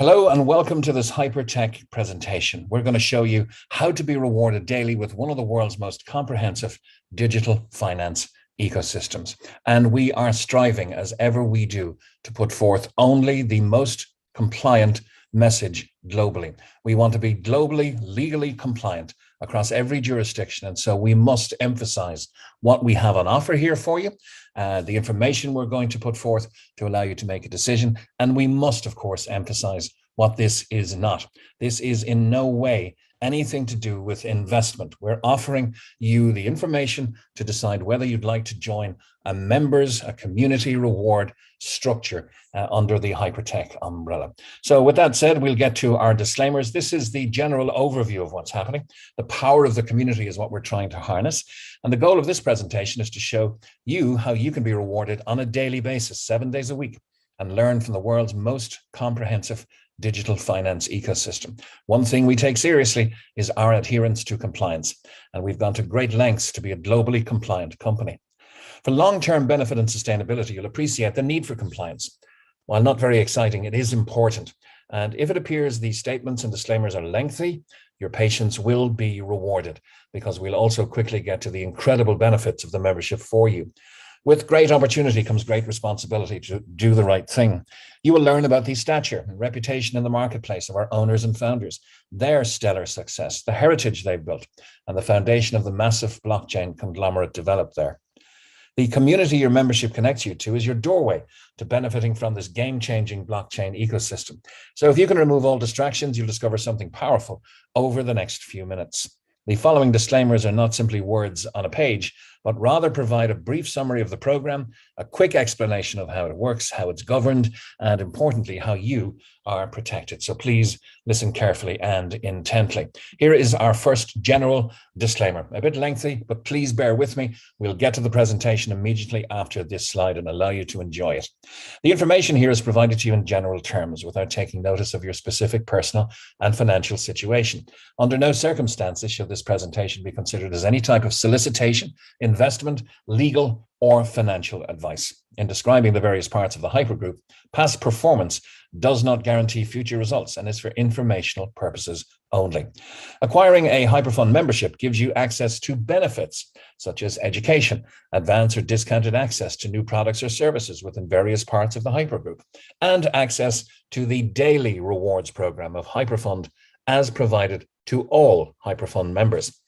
Hello and welcome to this HyperTech presentation. We're going to show you how to be rewarded daily with one of the world's most comprehensive digital finance ecosystems. And we are striving, as ever we do, to put forth only the most compliant message globally. We want to be globally, legally compliant across every jurisdiction. And so we must emphasize what we have on offer here for you, the information we're going to put forth to allow you to make a decision. And we must, of course, emphasize what this is not. This is in no way anything to do with investment. We're offering you the information to decide whether you'd like to join a community reward structure under the HyperTech umbrella. So with that said, we'll get to our disclaimers. This is the general overview of what's happening. The power of the community is what we're trying to harness. And the goal of this presentation is to show you how you can be rewarded on a daily basis, 7 days a week, and learn from the world's most comprehensive digital finance ecosystem. One thing we take seriously is our adherence to compliance, and we've gone to great lengths to be a globally compliant company. For long-term benefit and sustainability, you'll appreciate the need for compliance. While not very exciting, it is important. And if it appears these statements and disclaimers are lengthy, your patience will be rewarded, because we'll also quickly get to the incredible benefits of the membership for you. With great opportunity comes great responsibility to do the right thing. You will learn about the stature and reputation in the marketplace of our owners and founders, their stellar success, the heritage they've built, and the foundation of the massive blockchain conglomerate developed there. The community your membership connects you to is your doorway to benefiting from this game-changing blockchain ecosystem. So if you can remove all distractions, you'll discover something powerful over the next few minutes. The following disclaimers are not simply words on a page, but rather provide a brief summary of the program, a quick explanation of how it works, how it's governed, and importantly, how you are protected. So please listen carefully and intently. Here is our first general disclaimer. A bit lengthy, but please bear with me. We'll get to the presentation immediately after this slide and allow you to enjoy it. The information here is provided to you in general terms without taking notice of your specific personal and financial situation. Under no circumstances should this presentation be considered as any type of solicitation, investment, legal, or financial advice. In describing the various parts of the hypergroup, past performance does not guarantee future results and is for informational purposes only. Acquiring a HyperFund membership gives you access to benefits such as education, advanced or discounted access to new products or services within various parts of the hypergroup, and access to the daily rewards program of HyperFund as provided to all HyperFund members.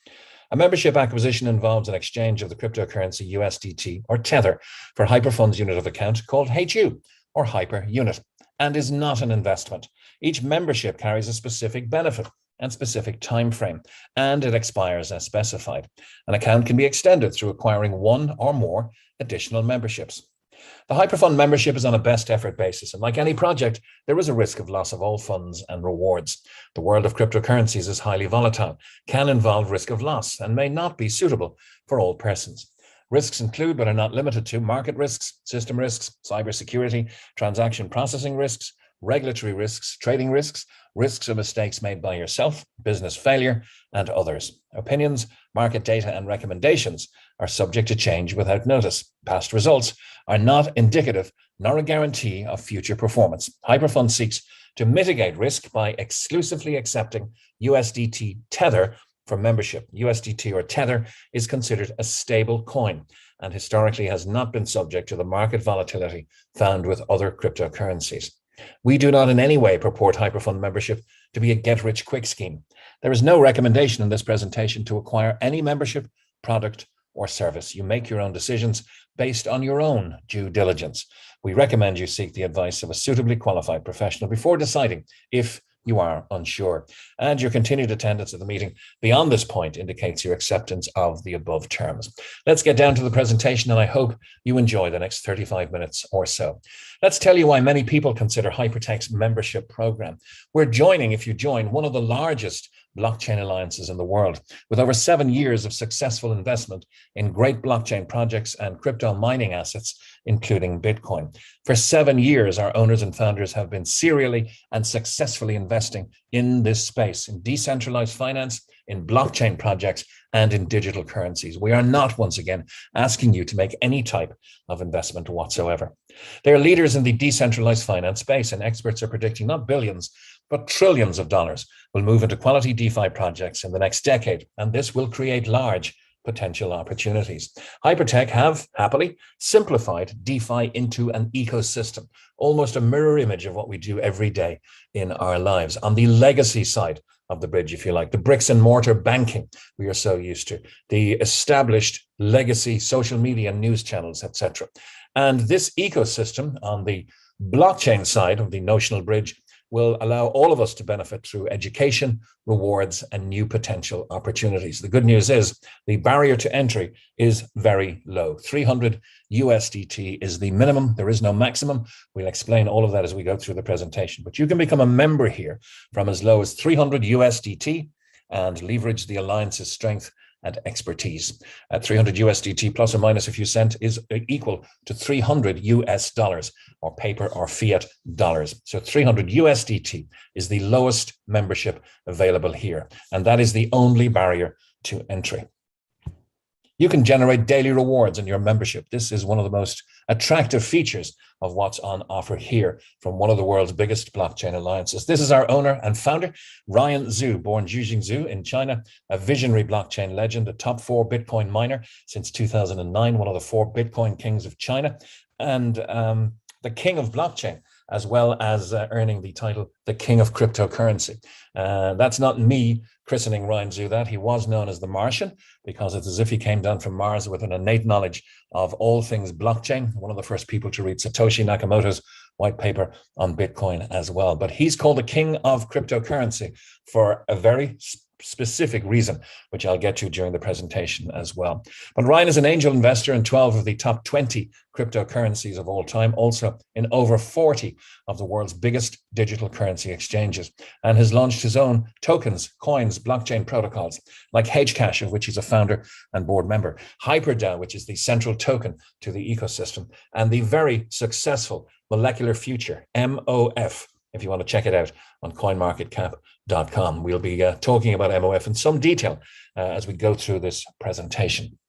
A membership acquisition involves an exchange of the cryptocurrency USDT or Tether for HyperFund's unit of account called HU or Hyper Unit, and is not an investment. Each membership carries a specific benefit and specific time frame, and it expires as specified. An account can be extended through acquiring one or more additional memberships. The HyperFund membership is on a best effort basis, and like any project, there is a risk of loss of all funds and rewards. The world of cryptocurrencies is highly volatile, can involve risk of loss, and may not be suitable for all persons. Risks include, but are not limited to, market risks, system risks, cybersecurity, transaction processing risks, regulatory risks, trading risks, risks of mistakes made by yourself, business failure, and others. Opinions, market data, and recommendations are subject to change without notice. Past results are not indicative nor a guarantee of future performance. HyperFund seeks to mitigate risk by exclusively accepting USDT Tether for membership. USDT or Tether is considered a stable coin and historically has not been subject to the market volatility found with other cryptocurrencies. We do not in any way purport HyperFund membership to be a get-rich-quick scheme. There is no recommendation in this presentation to acquire any membership, product, or service. You make your own decisions based on your own due diligence. We recommend you seek the advice of a suitably qualified professional before deciding if you are unsure. And your continued attendance at the meeting beyond this point indicates your acceptance of the above terms. Let's get down to the presentation, and I hope you enjoy the next 35 minutes or so. Let's tell you why many people consider HyperTech's membership program. We're joining, if you join, one of the largest blockchain alliances in the world, with over 7 years of successful investment in great blockchain projects and crypto mining assets, including Bitcoin. For 7 years, our owners and founders have been serially and successfully investing in this space, in decentralized finance, in blockchain projects, and in digital currencies. We are not, once again, asking you to make any type of investment whatsoever. They are leaders in the decentralized finance space, and experts are predicting not billions, but trillions of dollars will move into quality DeFi projects in the next decade, and this will create large potential opportunities. Hypertech have happily simplified DeFi into an ecosystem, almost a mirror image of what we do every day in our lives. On the legacy side of the bridge, if you like, the bricks and mortar banking we are so used to, the established legacy social media news channels, etc. And this ecosystem on the blockchain side of the notional bridge will allow all of us to benefit through education, rewards, and new potential opportunities. The good news is the barrier to entry is very low. 300 USDT is the minimum. There is no maximum. We'll explain all of that as we go through the presentation. But you can become a member here from as low as 300 USDT and leverage the alliance's strength and expertise. At 300 USDT plus or minus a few cents is equal to 300 US dollars, or paper or fiat dollars. So 300 USDT is the lowest membership available here, and that is the only barrier to entry. You can generate daily rewards in your membership. This is one of the most attractive features of what's on offer here from one of the world's biggest blockchain alliances. This is our owner and founder, Ryan Zhu, born Juzhou Zhu in China, a visionary blockchain legend, a top 4 Bitcoin miner since 2009, one of the 4 Bitcoin kings of China, and the king of blockchain, as well as earning the title, the king of cryptocurrency. That's not me christening Ryan Zhu that. He was known as the Martian because it's as if he came down from Mars with an innate knowledge of all things blockchain, one of the first people to read Satoshi Nakamoto's white paper on Bitcoin as well. But he's called the king of cryptocurrency for a very specific reason, which I'll get to during the presentation as well. But Ryan is an angel investor in 12 of the top 20 cryptocurrencies of all time, also in over 40 of the world's biggest digital currency exchanges, and has launched his own tokens, coins, blockchain protocols, like Hcash, of which he's a founder and board member, HyperDAO, which is the central token to the ecosystem, and the very successful Molecular Future, MOF, if you want to check it out on coinmarketcap.com. We'll be talking about MOF in some detail as we go through this presentation.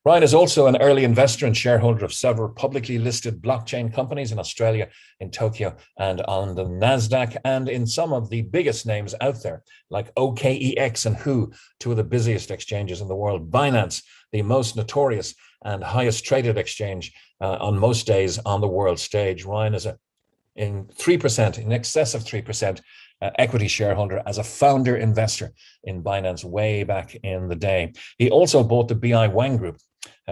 Ryan is also an early investor and shareholder of several publicly listed blockchain companies in Australia, in Tokyo, and on the NASDAQ, and in some of the biggest names out there, like OKEX and Who, two of the busiest exchanges in the world, Binance, the most notorious and highest traded exchange on most days on the world stage. Ryan is in 3%, in excess of 3%, equity shareholder as a founder investor in Binance way back in the day. He also bought the BI Wang Group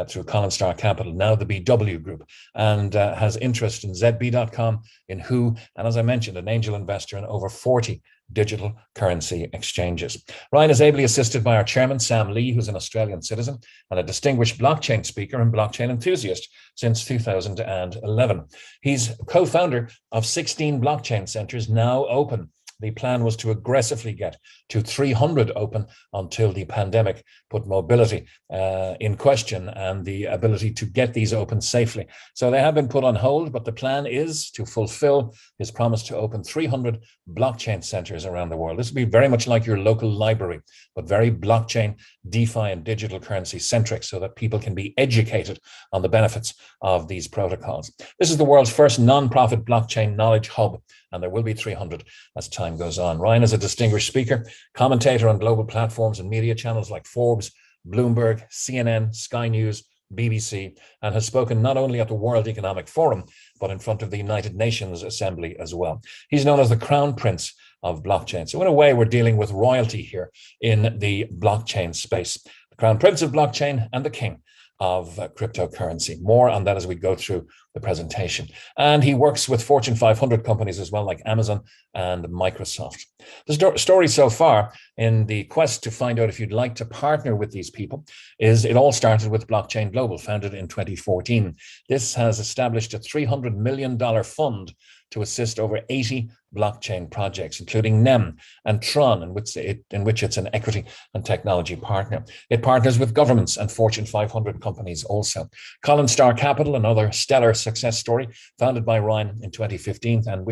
through Colin Star Capital, now the BW Group, and has interest in ZB.com, in Who, and as I mentioned, an angel investor in over 40 digital currency exchanges. Ryan is ably assisted by our chairman, Sam Lee, who's an Australian citizen and a distinguished blockchain speaker and blockchain enthusiast since 2011. He's co-founder of 16 blockchain centers now open. The plan was to aggressively get to 300 open until the pandemic put mobility in question and the ability to get these open safely. So they have been put on hold, but the plan is to fulfill his promise to open 300 blockchain centers around the world. This will be very much like your local library, but very blockchain, DeFi, and digital currency centric, so that people can be educated on the benefits of these protocols. This is the world's first non-profit blockchain knowledge hub, and there will be 300 as time goes on. Ryan is a distinguished speaker, commentator on global platforms and media channels like Forbes, Bloomberg, CNN, Sky News, BBC, and has spoken not only at the World Economic Forum, but in front of the United Nations Assembly as well. He's known as the Crown Prince of blockchain. So in a way, we're dealing with royalty here in the blockchain space. The Crown Prince of blockchain and the King of cryptocurrency. More on that as we go through the presentation. And he works with Fortune 500 companies as well, like Amazon and Microsoft. The story so far in the quest to find out if you'd like to partner with these people is it all started with Blockchain Global, founded in 2014. This has established a $300 million fund to assist over 80 blockchain projects, including NEM and Tron, in which it's an equity and technology partner. It partners with governments and Fortune 500 companies also. Colin Star Capital, another stellar success story, founded by Ryan in 2015, and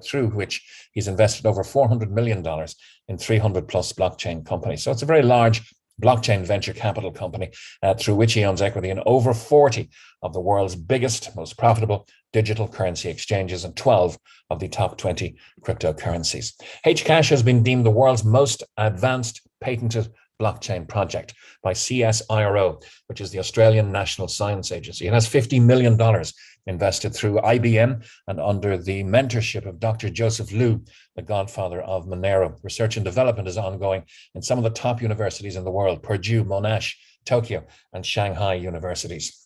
through which he's invested over $400 million in 300 plus blockchain companies. So it's a very large blockchain venture capital company through which he owns equity in over 40 of the world's biggest, most profitable digital currency exchanges and 12 of the top 20 cryptocurrencies. Hcash has been deemed the world's most advanced patented blockchain project by CSIRO, which is the Australian National Science Agency. It has $50 million invested through IBM and under the mentorship of Dr. Joseph Liu, the godfather of Monero. Research and development is ongoing in some of the top universities in the world: Purdue, Monash, Tokyo, and Shanghai universities.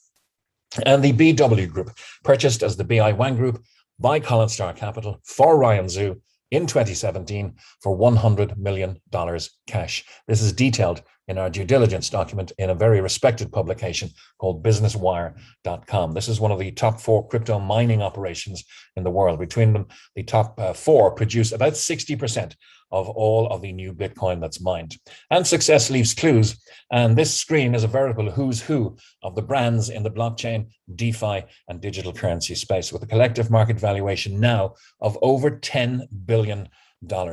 And the BW Group, purchased as the BI Wang Group by Colin Star Capital for Ryan Zhu in 2017 for $100 million cash. This is detailed in our due diligence document in a very respected publication called businesswire.com. This is one of the top 4 crypto mining operations in the world. Between them, the top 4 produce about 60% of all of the new Bitcoin that's mined. And success leaves clues. And this screen is a veritable who's who of the brands in the blockchain, DeFi, and digital currency space, with a collective market valuation now of over $10 billion.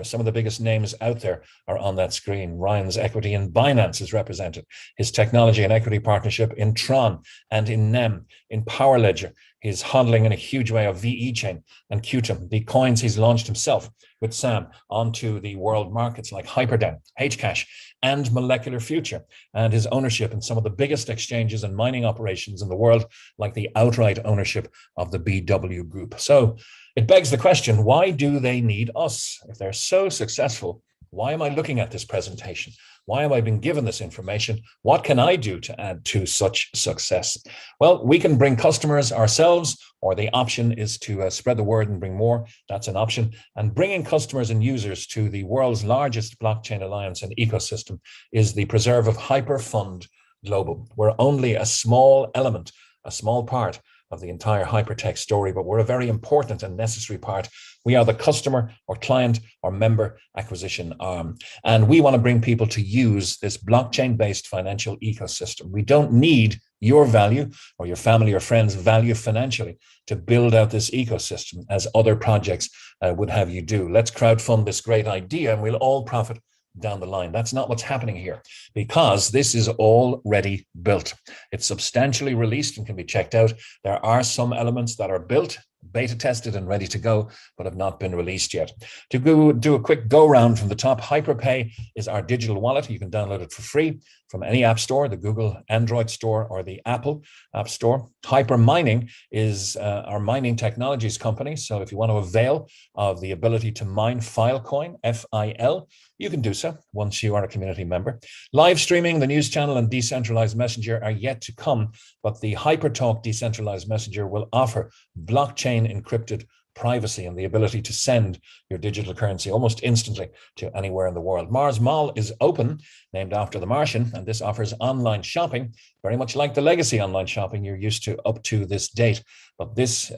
Some of the biggest names out there are on that screen. Ryan's equity in Binance is represented. His technology and equity partnership in Tron and in NEM, in Power Ledger. He's hodling in a huge way of VE Chain and Qtum, the coins he's launched himself with Sam onto the world markets like HyperVerse, Hcash, and Molecular Future, and his ownership in some of the biggest exchanges and mining operations in the world, like the outright ownership of the BW Group. So it begs the question, why do they need us? If they're so successful, why am I looking at this presentation? Why have I been given this information? What can I do to add to such success? Well, we can bring customers ourselves, or the option is to spread the word and bring more. That's an option. And bringing customers and users to the world's largest blockchain alliance and ecosystem is the preserve of HyperFund Global. We're only a small element, a small part of the entire hypertech story, but we're a very important and necessary part. We are the customer or client or member acquisition arm, and we want to bring people to use this blockchain-based financial ecosystem. We don't need your value or your family or friends' value financially to build out this ecosystem as other projects would have you do. Let's crowdfund this great idea and we'll all profit down the line. That's not what's happening here, because this is already built. It's substantially released and can be checked out. There are some elements that are built, beta tested and ready to go, but have not been released yet. To go do a quick go round from the top, HyperPay is our digital wallet. You can download it for free from any app store, the Google Android store or the Apple App Store. Hyper Mining is our mining technologies company. So if you want to avail of the ability to mine Filecoin, FIL, you can do so once you are a community member. Live streaming, the news channel, and decentralized messenger are yet to come, but the HyperTalk decentralized messenger will offer blockchain encrypted privacy and the ability to send your digital currency almost instantly to anywhere in the world. Mars Mall is open, named after the Martian, and this offers online shopping, very much like the legacy online shopping you're used to up to this date. But this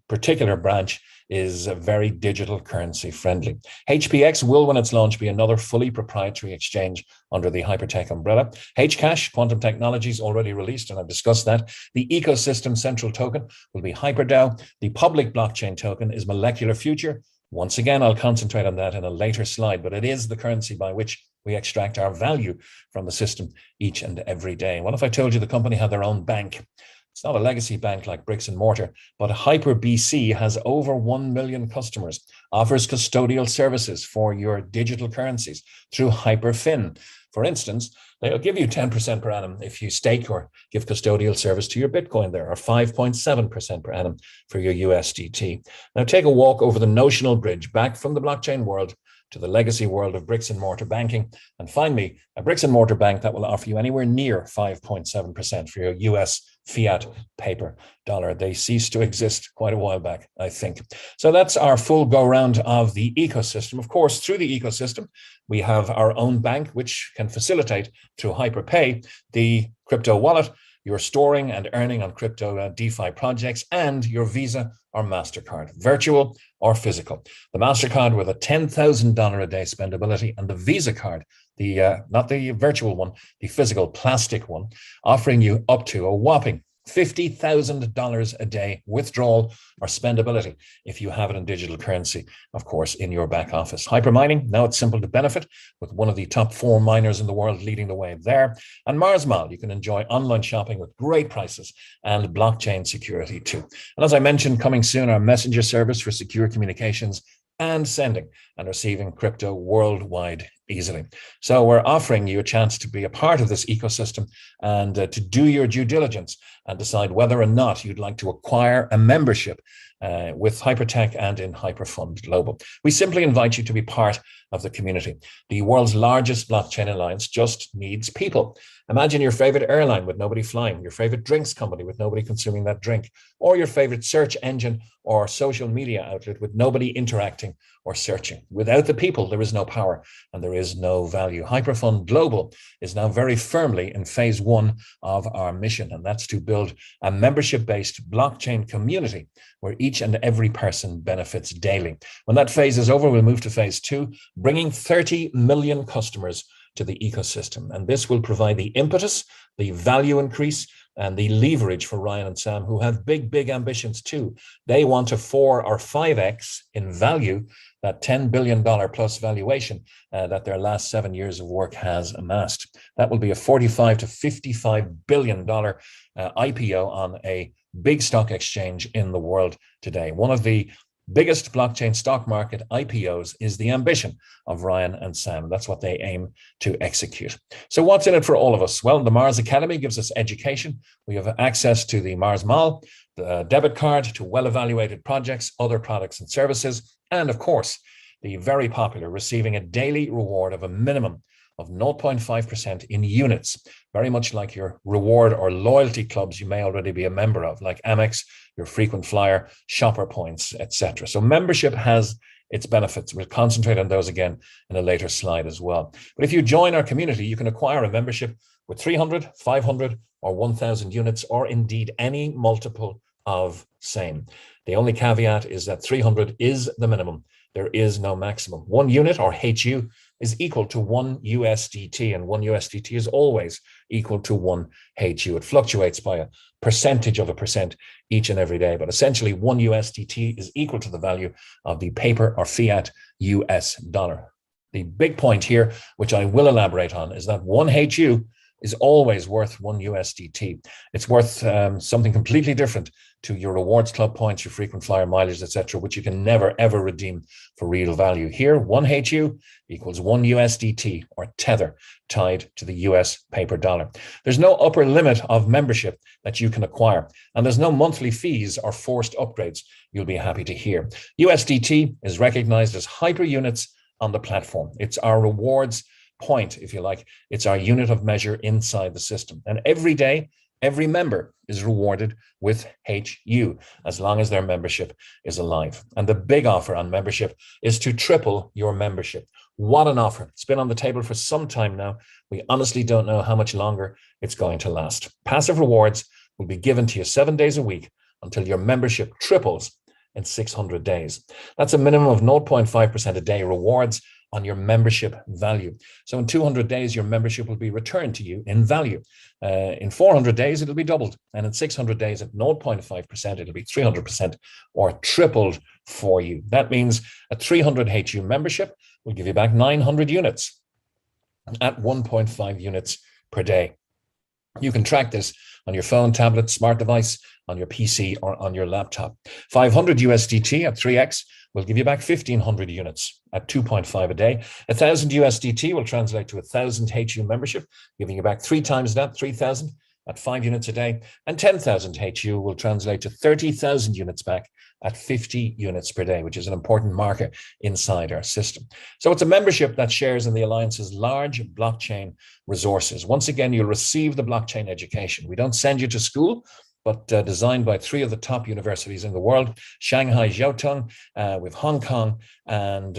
particular branch is very digital currency friendly. HPX will, when it's launched, be another fully proprietary exchange under the Hypertech umbrella. Hcash, Quantum Technologies, already released, and I've discussed that. The ecosystem central token will be HyperDAO. The public blockchain token is Molecular Future. Once again, I'll concentrate on that in a later slide, but it is the currency by which we extract our value from the system each and every day. What if I told you the company had their own bank? It's not a legacy bank like bricks and mortar, but HyperBC has over 1 million customers, offers custodial services for your digital currencies through HyperFin. For instance, they'll give you 10% per annum if you stake or give custodial service to your Bitcoin there, or 5.7% per annum for your USDT. Now take a walk over the notional bridge back from the blockchain world to the legacy world of bricks and mortar banking, and find me a bricks and mortar bank that will offer you anywhere near 5.7% for your US fiat paper dollar. They ceased to exist quite a while back, I think. So that's our full go round of the ecosystem. Of course, through the ecosystem, we have our own bank, which can facilitate through HyperPay, the crypto wallet, your storing and earning on crypto DeFi projects, and your Visa or MasterCard, virtual or physical. The MasterCard with a $10,000 a day spendability, and the Visa card, not the virtual one, the physical plastic one, offering you up to a whopping $50,000 a day withdrawal or spendability if you have it in digital currency, of course, in your back office. Hypermining, now it's simple to benefit with one of the top 4 miners in the world leading the way there. And Mars Mall, you can enjoy online shopping with great prices and blockchain security too. And as I mentioned, coming soon, our messenger service for secure communications and sending and receiving crypto worldwide easily. So we're offering you a chance to be a part of this ecosystem and to do your due diligence and decide whether or not you'd like to acquire a membership with Hypertech and in Hyperfund Global. We simply invite you to be part of the community. The world's largest blockchain alliance just needs people. Imagine your favorite airline with nobody flying, your favorite drinks company with nobody consuming that drink, or your favorite search engine or social media outlet with nobody interacting or searching. Without the people, there is no power and there is no value. Hyperfund Global is now very firmly in phase 1 of our mission, and that's to build a membership-based blockchain community where each and every person benefits daily. When that phase is over, we'll move to phase 2, bringing 30 million customers to the ecosystem. And this will provide the impetus, the value increase, and the leverage for Ryan and Sam, who have big, big ambitions too. They want to 4 or 5x in value that $10 billion plus valuation that their last 7 years of work has amassed. That will be a $45 to $55 billion IPO on a big stock exchange in the world today. One of the biggest blockchain stock market IPOs is the ambition of Ryan and Sam. That's what they aim to execute. So what's in it for all of us? Well, the Mars Academy gives us education. We have access to the Mars Mall, the debit card, to well-evaluated projects, other products and services, and of course, the very popular receiving a daily reward of a minimum of 0.5% in units, very much like your reward or loyalty clubs you may already be a member of, like Amex, your frequent flyer, shopper points, etc. So membership has its benefits. We'll concentrate on those again in a later slide as well. But if you join our community, you can acquire a membership with 300, 500, or 1,000 units, or indeed any multiple of same. The only caveat is that 300 is the minimum. There is no maximum. 1 unit, or HU, is equal to 1 USDT, and 1 USDT is always equal to 1 HU. It fluctuates by a percentage of a percent each and every day, but essentially 1 USDT is equal to the value of the paper or fiat US dollar. The big point here, which I will elaborate on, is that 1 HU is always worth 1 USDT. It's worth something completely different to your rewards club points, your frequent flyer mileage, etc., which you can never, ever redeem for real value. Here, 1 HU equals 1 USDT, or tether, tied to the US paper dollar. There's no upper limit of membership that you can acquire, and there's no monthly fees or forced upgrades, you'll be happy to hear. USDT is recognized as hyper units on the platform. It's our rewards point, if you like. It's our unit of measure inside the system. And every day, every member is rewarded with HU as long as their membership is alive. And the big offer on membership is to triple your membership. What an offer. It's been on the table for some time now. We honestly don't know how much longer it's going to last. Passive rewards will be given to you 7 days a week until your membership triples in 600 days. That's a minimum of 0.5% a day rewards on your membership value. So in 200 days, your membership will be returned to you in value. In 400 days, it'll be doubled. And in 600 days at 0.5%, it'll be 300% or tripled for you. That means a 300 HU membership will give you back 900 units at 1.5 units per day. You can track this on your phone, tablet, smart device, on your PC, or on your laptop. 500 USDT at 3x will give you back 1,500 units at 2.5 a day. 1,000 USDT will translate to 1,000 HU membership, giving you back 3 times that, 3,000 at 5 units a day. And 10,000 HU will translate to 30,000 units back at 50 units per day, which is an important marker inside our system. So it's a membership that shares in the Alliance's large blockchain resources. Once again, you'll receive the blockchain education. We don't send you to school. but designed by three of the top universities in the world: Shanghai Jiaotong, with Hong Kong, and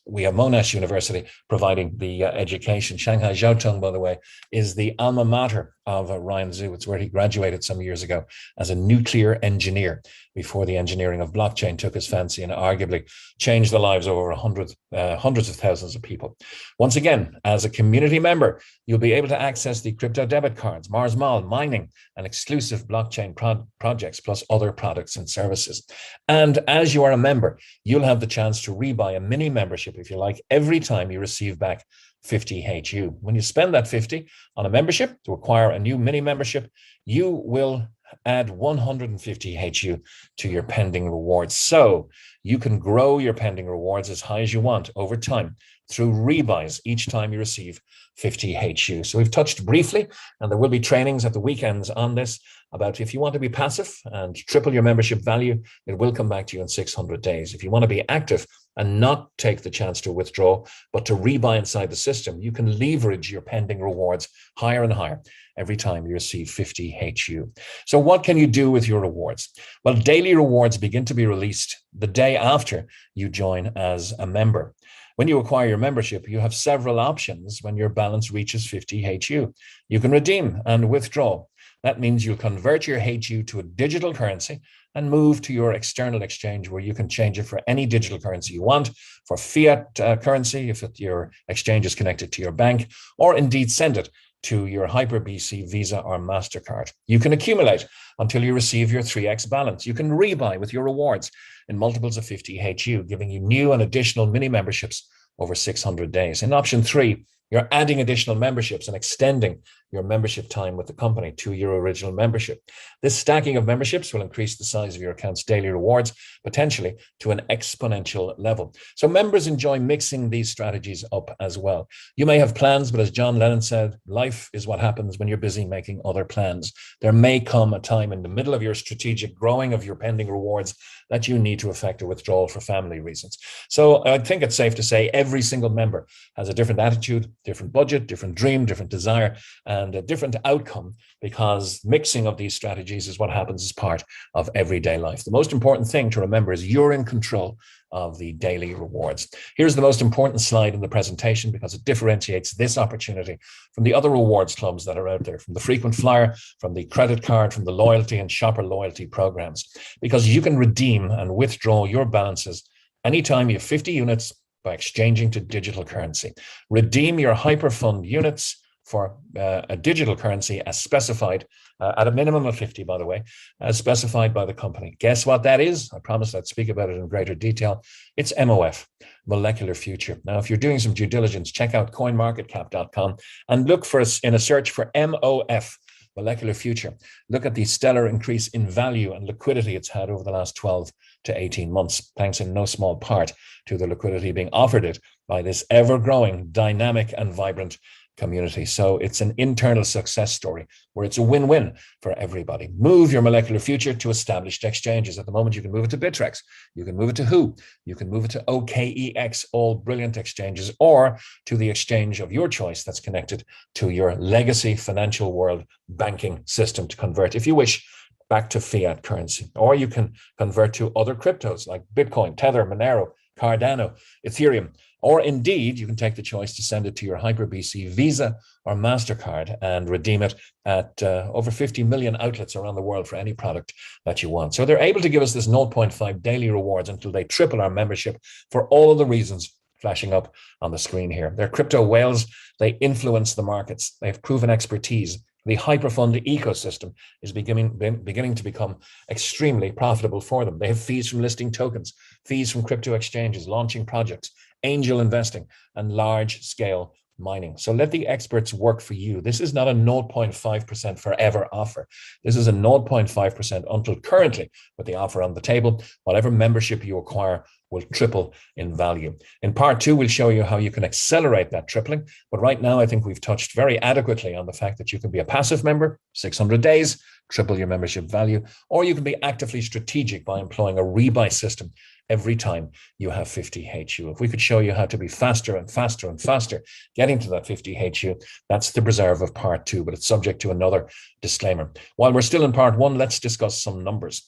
we have Monash University providing the education. Shanghai Jiaotong, by the way, is the alma mater of Ryan Zhu. It's where he graduated some years ago as a nuclear engineer before the engineering of blockchain took his fancy and arguably changed the lives of over hundreds of thousands of people. Once again, as a community member, you'll be able to access the crypto debit cards, Mars Mall, mining, and exclusive blockchain projects, plus other products and services. And as you are a member, you'll have the chance to rebuy a mini membership, if you like, every time you receive back 50 HU. When you spend that 50 on a membership to acquire a new mini membership, you will add 150 HU to your pending rewards. So you can grow your pending rewards as high as you want over time through rebuys each time you receive 50 HU. So we've touched briefly, and there will be trainings at the weekends on this, about if you want to be passive and triple your membership value, it will come back to you in 600 days. If you want to be active and not take the chance to withdraw, but to rebuy inside the system, you can leverage your pending rewards higher and higher every time you receive 50 HU. So what can you do with your rewards? Well, daily rewards begin to be released the day after you join as a member. When you acquire your membership, you have several options when your balance reaches 50 HU. You can redeem and withdraw. That means you'll convert your HU to a digital currency and move to your external exchange, where you can change it for any digital currency you want, for fiat currency, if your exchange is connected to your bank, or indeed send it to your HyperVerse Visa or MasterCard. You can accumulate until you receive your 3x balance. You can rebuy with your rewards in multiples of 50 HU, giving you new and additional mini memberships over 600 days. In option 3, you're adding additional memberships and extending your membership time with the company to your original membership. This stacking of memberships will increase the size of your account's daily rewards, potentially to an exponential level. So members enjoy mixing these strategies up as well. You may have plans, but as John Lennon said, life is what happens when you're busy making other plans. There may come a time in the middle of your strategic growing of your pending rewards that you need to effect a withdrawal for family reasons. So I think it's safe to say every single member has a different attitude, different budget, different dream, different desire, and a different outcome, because mixing of these strategies is what happens as part of everyday life. The most important thing to remember is you're in control of the daily rewards. Here's the most important slide in the presentation, because it differentiates this opportunity from the other rewards clubs that are out there, from the frequent flyer, from the credit card, from the loyalty and shopper loyalty programs, because you can redeem and withdraw your balances anytime you have 50 units by exchanging to digital currency. Redeem your hyperfund units for a digital currency as specified, at a minimum of 50, by the way, as specified by the company. Guess what that is? I promised I'd speak about it in greater detail. It's MOF, Molecular Future. Now, if you're doing some due diligence, check out coinmarketcap.com and look for us in a search for MOF, Molecular Future. Look at the stellar increase in value and liquidity it's had over the last 12 to 18 months, thanks in no small part to the liquidity being offered it by this ever-growing, dynamic and vibrant community. So it's an internal success story where it's a win-win for everybody. Move your molecular future to established exchanges. At the moment, you can move it to Bittrex, you can move it to Who, you can move it to OKEX, all brilliant exchanges, or to the exchange of your choice that's connected to your legacy financial world banking system to convert, if you wish, back to fiat currency. Or you can convert to other cryptos like Bitcoin, Tether, Monero, Cardano, Ethereum. Or indeed, you can take the choice to send it to your HyperVerse Visa or MasterCard and redeem it at over 50 million outlets around the world for any product that you want. So they're able to give us this 0.5 daily rewards until they triple our membership for all of the reasons flashing up on the screen here. They're crypto whales. They influence the markets. They have proven expertise. The hyperfund ecosystem is beginning to become extremely profitable for them. They have fees from listing tokens, fees from crypto exchanges, launching projects, angel investing, and large-scale mining. So let the experts work for you. This is not a 0.5% forever offer. This is a 0.5% until currently, with the offer on the table. Whatever membership you acquire will triple in value. In part 2, we'll show you how you can accelerate that tripling. But right now, I think we've touched very adequately on the fact that you can be a passive member, 600 days, triple your membership value, or you can be actively strategic by employing a rebuy system every time you have 50 HU. If we could show you how to be faster and faster and faster getting to that 50 HU, that's the preserve of part 2, but it's subject to another disclaimer. While we're still in part 1, let's discuss some numbers.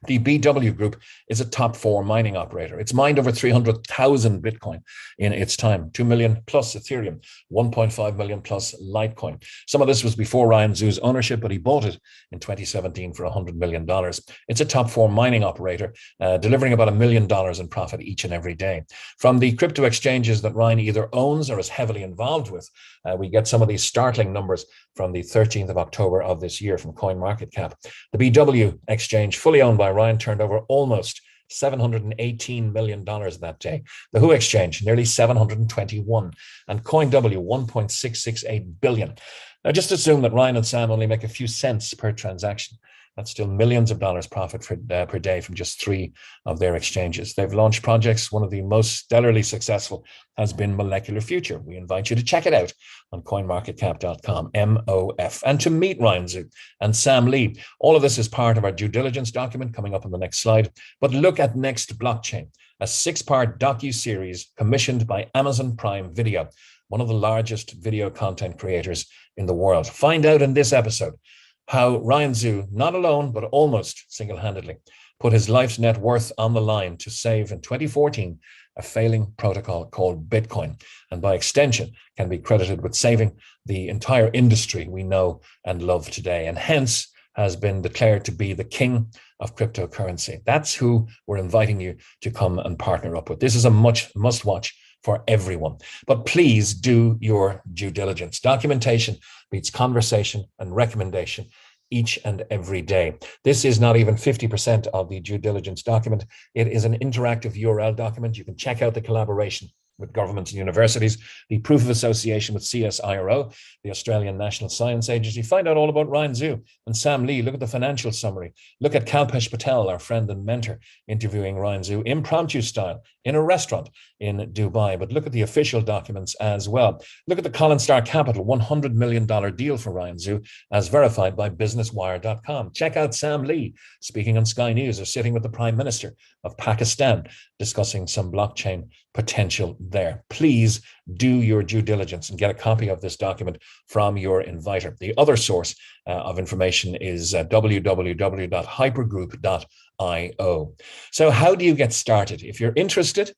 The BW Group is a top 4 mining operator. It's mined over 300,000 Bitcoin in its time, 2 million plus Ethereum, 1.5 million plus Litecoin. Some of this was before Ryan Zhu's ownership, but he bought it in 2017 for $100 million. It's a top 4 mining operator, delivering about $1 million in profit each and every day. From the crypto exchanges that Ryan either owns or is heavily involved with, we get some of these startling numbers from the 13th of October of this year from CoinMarketCap. The BW exchange, fully owned by Ryan, turned over almost $718 million that day. The Who exchange, nearly 721, and CoinW, 1.668 billion. Now, just assume that Ryan and Sam only make a few cents per transaction. That's still millions of dollars profit per day from just 3 of their exchanges. They've launched projects. One of the most stellarly successful has been Molecular Future. We invite you to check it out on coinmarketcap.com, MOF. And to meet Ryan Zhu and Sam Lee. All of this is part of our due diligence document coming up on the next slide. But look at Next Blockchain, a 6-part docu-series commissioned by Amazon Prime Video, one of the largest video content creators in the world. Find out in this episode how Ryan Zhu, not alone, but almost single-handedly, put his life's net worth on the line to save in 2014 a failing protocol called Bitcoin, and by extension can be credited with saving the entire industry we know and love today, and hence has been declared to be the king of cryptocurrency. That's who we're inviting you to come and partner up with. This is a must-watch for everyone. But please do your due diligence. Documentation beats conversation and recommendation each and every day. This is not even 50% of the due diligence document. It is an interactive URL document. You can check out the collaboration with governments and universities, the proof of association with CSIRO, the Australian National Science Agency. Find out all about Ryan Zhu and Sam Lee. Look at the financial summary. Look at Kalpesh Patel, our friend and mentor, interviewing Ryan Zhu, impromptu style, in a restaurant in Dubai. But look at the official documents as well. Look at the Colin Star Capital $100 million deal for Ryan Zhu, as verified by businesswire.com. Check out Sam Lee speaking on Sky News or sitting with the Prime Minister of Pakistan, discussing some blockchain potential there. Please do your due diligence and get a copy of this document from your inviter. The other source of information is www.hypergroup.io. So how do you get started? If you're interested,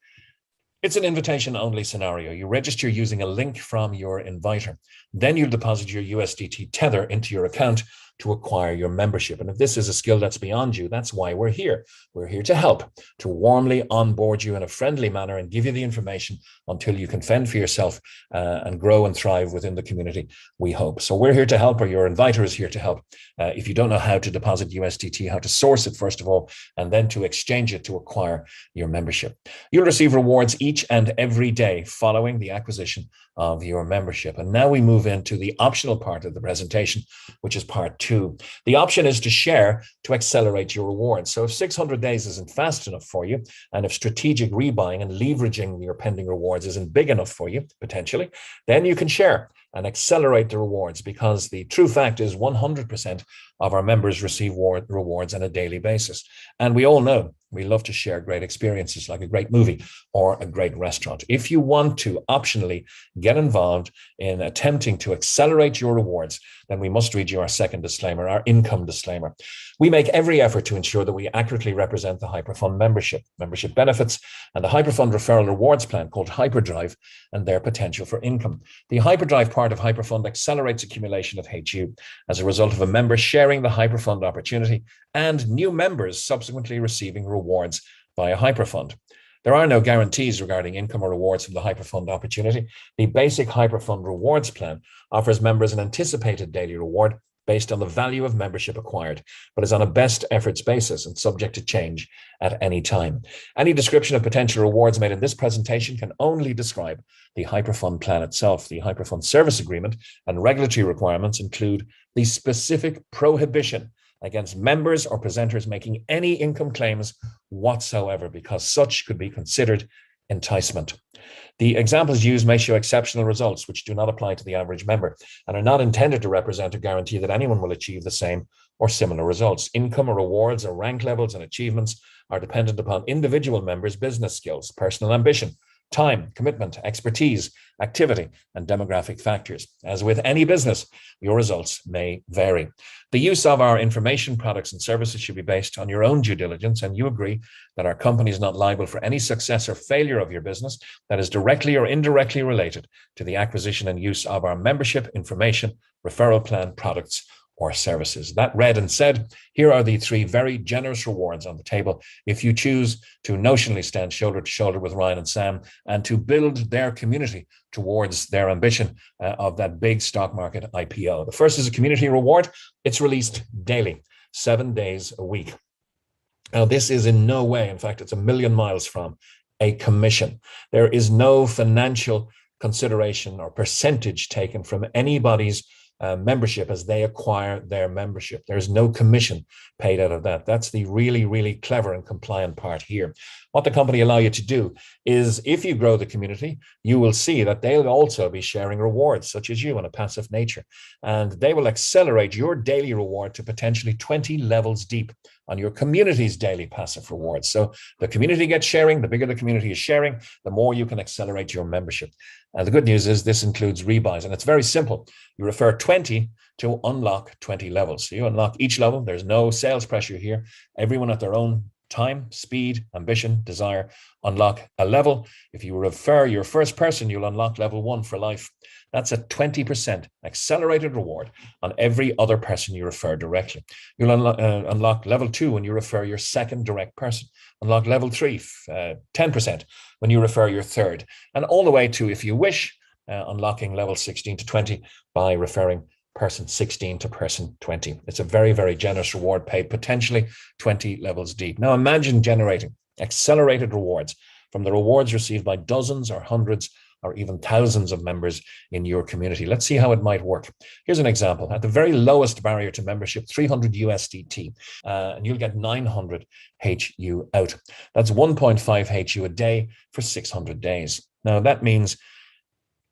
it's an invitation-only scenario. You register using a link from your inviter. Then you deposit your USDT Tether into your account to acquire your membership. And if this is a skill that's beyond you, that's why we're here. We're here to help, to warmly onboard you in a friendly manner and give you the information until you can fend for yourself and grow and thrive within the community, we hope. So we're here to help, or your inviter is here to help. If you don't know how to deposit USDT, how to source it, first of all, and then to exchange it to acquire your membership. You'll receive rewards each and every day following the acquisition of your membership. And now we move into the optional part of the presentation, which is part 2. The option is to share to accelerate your rewards. So if 600 days isn't fast enough for you, and if strategic rebuying and leveraging your pending rewards isn't big enough for you, potentially, then you can share and accelerate the rewards, because the true fact is 100% of our members receive rewards on a daily basis. And we all know we love to share great experiences like a great movie or a great restaurant. If you want to optionally get involved in attempting to accelerate your rewards, then we must read you our second disclaimer, our income disclaimer. We make every effort to ensure that we accurately represent the Hyperfund membership benefits, and the Hyperfund referral rewards plan called HyperDrive and their potential for income. The HyperDrive part of Hyperfund accelerates accumulation of HU as a result of a member sharing the Hyperfund opportunity and new members subsequently receiving rewards via Hyperfund. There are no guarantees regarding income or rewards from the Hyperfund opportunity. The basic Hyperfund rewards plan offers members an anticipated daily reward based on the value of membership acquired, but is on a best efforts basis and subject to change at any time. Any description of potential rewards made in this presentation can only describe the Hyperfund plan itself. The Hyperfund service agreement and regulatory requirements include the specific prohibition against members or presenters making any income claims whatsoever, because such could be considered enticement. The examples used may show exceptional results which do not apply to the average member and are not intended to represent a guarantee that anyone will achieve the same or similar results. Income or rewards or rank levels and achievements are dependent upon individual members' business skills, personal ambition, time, commitment, expertise, activity, and demographic factors. As with any business, your results may vary. The use of our information, products, and services should be based on your own due diligence, and you agree that our company is not liable for any success or failure of your business that is directly or indirectly related to the acquisition and use of our membership, information, referral plan, products, or services. That read and said, here are the 3 very generous rewards on the table if you choose to notionally stand shoulder to shoulder with Ryan and Sam and to build their community towards their ambition of that big stock market IPO. The first is a community reward. It's released daily, 7 days a week. Now, this is in no way, in fact, it's a million miles from a commission. There is no financial consideration or percentage taken from anybody's membership as they acquire their membership. There's no commission paid out of that. That's the really, really clever and compliant part here. What the company allow you to do is, if you grow the community, you will see that they'll also be sharing rewards, such as you, in a passive nature. And they will accelerate your daily reward to potentially 20 levels deep on your community's daily passive rewards. So the community gets sharing. The bigger the community is sharing, the more you can accelerate your membership. And the good news is this includes rebuys, and it's very simple. You refer 20 to unlock 20 levels. So you unlock each level. There's no sales pressure here. Everyone at their own time, speed, ambition, desire, unlock a level. If you refer your first person, you'll unlock level 1 for life. That's a 20% accelerated reward on every other person you refer directly. You'll unlock level 2 when you refer your second direct person. Unlock level 3, 10% when you refer your third. And all the way to, if you wish, unlocking level 16 to 20 by referring person 16 to person 20. It's a very, very generous reward paid potentially 20 levels deep. Now imagine generating accelerated rewards from the rewards received by dozens or hundreds or even thousands of members in your community. Let's see how it might work. Here's an example. At the very lowest barrier to membership, 300 USDT, and you'll get 900 HU out. That's 1.5 HU a day for 600 days. Now that means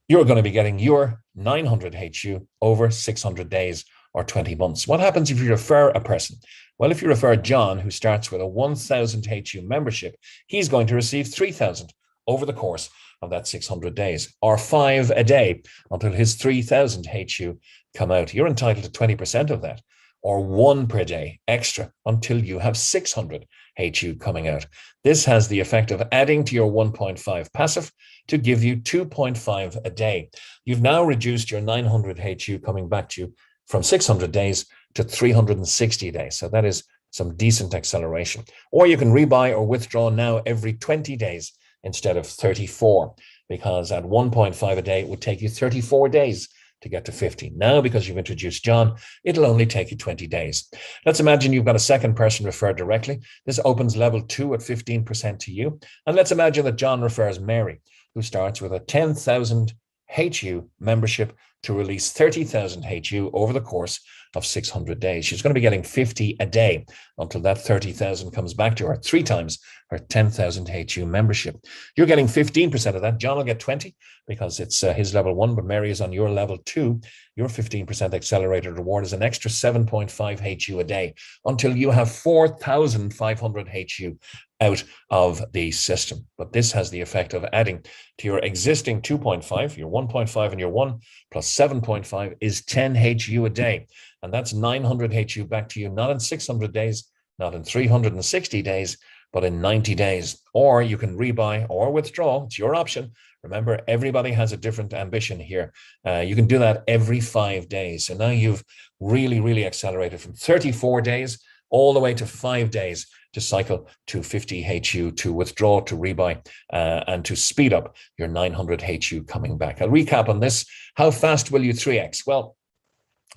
you're going to be getting your 900 HU over 600 days or 20 months. What happens if you refer a person? Well, if you refer John, who starts with a 1,000 HU membership, he's going to receive 3,000 over the course of that 600 days, or 5 a day until his 3,000 HU come out. You're entitled to 20% of that, or 1 per day extra until you have 600 HU coming out. This has the effect of adding to your 1.5 passive to give you 2.5 a day. You've now reduced your 900 HU coming back to you from 600 days to 360 days. So that is some decent acceleration. Or you can rebuy or withdraw now every 20 days instead of 34, because at 1.5 a day, it would take you 34 days to get to 50. Now, because you've introduced John, it'll only take you 20 days. Let's imagine you've got a second person referred directly. This opens level 2 at 15% to you. And let's imagine that John refers Mary, who starts with a 10,000 HU membership to release 30,000 HU over the course of 600 days. She's going to be getting 50 a day until that 30,000 comes back to her, 3 times her 10,000 HU membership. You're getting 15% of that. John will get 20 because it's his level 1, but Mary is on your level 2. Your 15% accelerated reward is an extra 7.5 HU a day until you have 4,500 HU out of the system. But this has the effect of adding to your existing 2.5, your 1.5 and your 1 plus 7.5 is 10 HU a day. And that's 900 HU back to you, not in 600 days, not in 360 days, but in 90 days. Or you can rebuy or withdraw. It's your option. Remember, everybody has a different ambition here. You can do that every 5 days. So now you've really, really accelerated from 34 days all the way to 5 days to cycle to 50 HU, to withdraw, to rebuy, and to speed up your 900 HU coming back. I'll recap on this. How fast will you 3X? Well,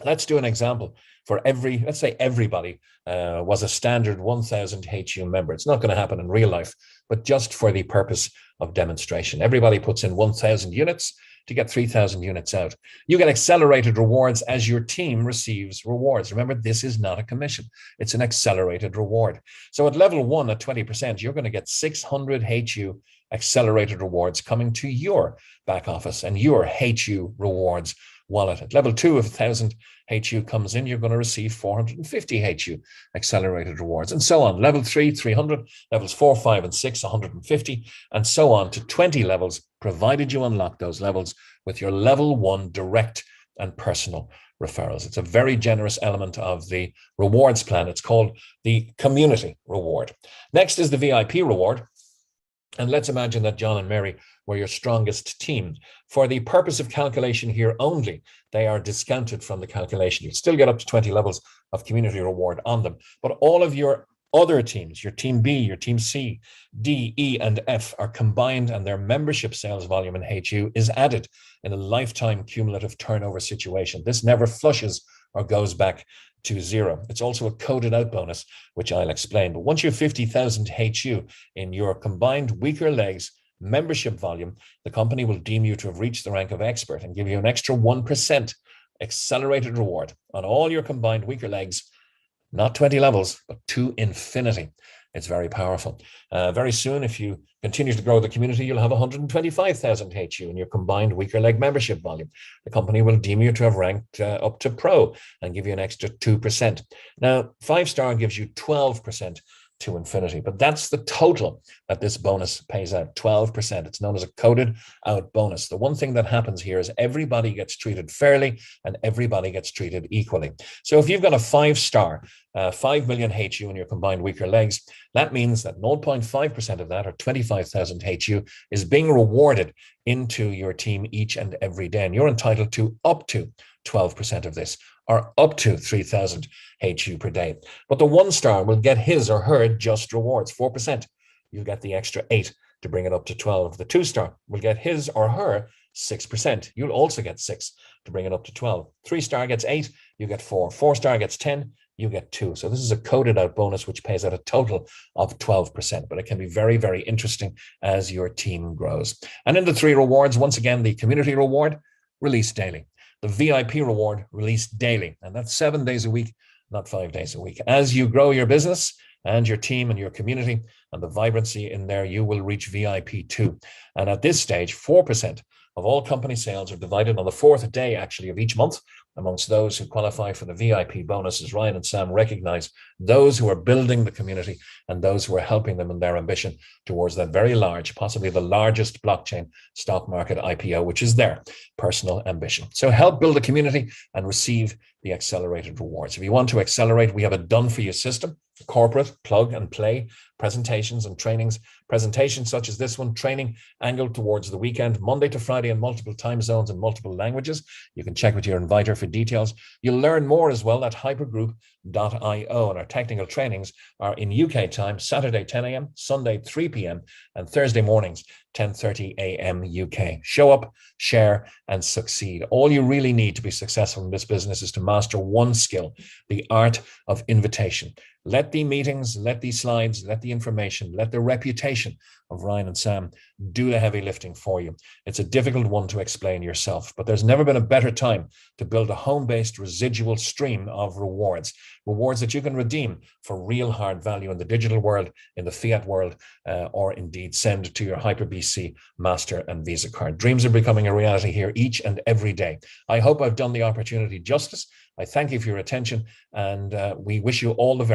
let's do an example. For let's say everybody was a standard 1,000 HU member. It's not going to happen in real life, but just for the purpose of demonstration. Everybody puts in 1,000 units to get 3,000 units out. You get accelerated rewards as your team receives rewards. Remember, this is not a commission. It's an accelerated reward. So at level 1 at 20%, you're going to get 600 HU accelerated rewards coming to your back office and your HU rewards wallet. At level 2, if 1,000 HU comes in, you're going to receive 450 HU accelerated rewards, and so on. Level 3, 300, levels 4, 5, and 6, 150, and so on to 20 levels, provided you unlock those levels with your level 1 direct and personal referrals. It's a very generous element of the rewards plan. It's called the community reward. Next is the VIP reward. And let's imagine that John and Mary were your strongest team. For the purpose of calculation here only, they are discounted from the calculation. You still get up to 20 levels of community reward on them, but all of your other teams, your team B, your team C, D, E, and F are combined, and their membership sales volume in HU is added in a lifetime cumulative turnover situation. This never flushes or goes back to zero. It's also a coded out bonus, which I'll explain. But once you have 50,000 HU in your combined weaker legs membership volume, the company will deem you to have reached the rank of expert and give you an extra 1% accelerated reward on all your combined weaker legs, not 20 levels, but to infinity. It's very powerful. Very soon, if you continue to grow the community, you'll have 125,000 HU in your combined weaker leg membership volume. The company will deem you to have ranked up to pro and give you an extra 2%. Now, 5-star gives you 12% to infinity, but that's the total that this bonus pays out, 12%. It's known as a coded out bonus. The one thing that happens here is everybody gets treated fairly and everybody gets treated equally. So if you've got a 5-star, 5 million HU in your combined weaker legs, that means that 0.5% of that, or 25,000 HU, is being rewarded into your team each and every day. And you're entitled to up to 12% of this, or up to 3,000 HU per day. But the 1-star will get his or her just rewards, 4%. You'll get the extra 8 to bring it up to 12. The 2-star will get his or her 6%. You'll also get 6 to bring it up to 12. 3-star gets 8, you get 4. 4-star gets 10, you get 2. So this is a coded out bonus, which pays out a total of 12%, but it can be very, very interesting as your team grows. And in the 3 rewards, once again, the community reward, released daily. The VIP reward, released daily. And that's 7 days a week, not 5 days a week. As you grow your business and your team and your community and the vibrancy in there, you will reach VIP 2. And at this stage, 4% of all company sales are divided on the 4th day, actually, of each month amongst those who qualify for the VIP bonuses. Ryan and Sam recognize those who are building the community and those who are helping them in their ambition towards that very large, possibly the largest blockchain stock market IPO, which is their personal ambition. So help build a community and receive the accelerated rewards. If you want to accelerate, we have a done-for-you system, corporate plug and play presentations and trainings. Presentations such as this one, training angled towards the weekend, Monday to Friday in multiple time zones and multiple languages. You can check with your inviter for details. You'll learn more as well at hypergroup.io, and our technical trainings are in UK time, Saturday 10 a.m., Sunday 3 p.m, and Thursday mornings 10:30 a.m. UK. Show up, share, and succeed. All you really need to be successful in this business is to master one skill, the art of invitation. Let the meetings, let the slides, let the information, let the reputation of Ryan and Sam do the heavy lifting for you. It's a difficult one to explain yourself, but there's never been a better time to build a home-based residual stream of rewards that you can redeem for real hard value in the digital world, in the fiat world, or indeed send to your HyperBC Master and Visa card. Dreams are becoming a reality here each and every day. I hope I've done the opportunity justice. I thank you for your attention, and we wish you all the very